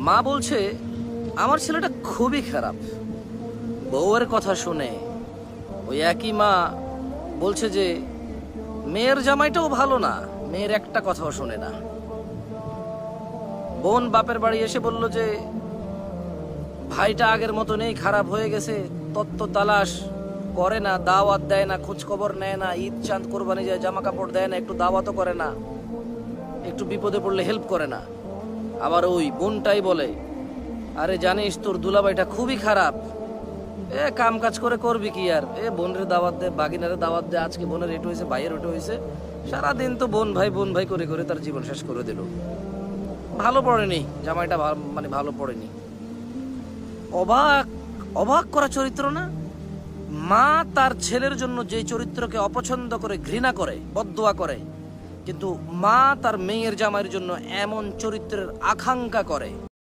মা বলছে আমার ছেলেটা খুবই খারাপ। বউয়ের কথা শুনে ওই একই মা বলছে যে মেয়ের জামাইটাও ভালো না, মেয়ের একটা কথাও শোনে না। বোন বাপের বাড়ি এসে বলল যে ভাইটা আগের মতো নেই, খারাপ হয়ে গেছে, তত্ত্ব তালাশ করে না, দাওয়াত দেয় না, খোঁজ খবর নেয় না, ঈদ চাঁদ কোরবানি যায় জামা কাপড় দেয় না, একটু দাওয়াতও করে না, একটু বিপদে পড়লে হেল্প করে না। আবার ওই বোনটাই বলে আরে জানিস তোর দুলাভাইটা খুবই খারাপ, কাম কাজ করে করবি কি আর, বোনের দাওয়াত দে, বাগিনারে দাওয়াত দে, আজকে বোনের এটু হয়েছে, ভাইয়ের ওটু হয়েছে, সারাদিন তো বোন ভাই করে করে তার জীবন শেষ করে দিল। ভালো পড়েনি জামাইটা, মানে ভালো পড়েনি। অবাক অবাক করা চরিত্র না? মা তার ছেলের জন্য যে চরিত্রকে অপছন্দ করে, ঘৃণা করে, বদদোয়া করে, কিন্তু মা তার মেয়ের জামাইয়ের জন্য এমন চরিত্রের আকাঙ্ক্ষা করে।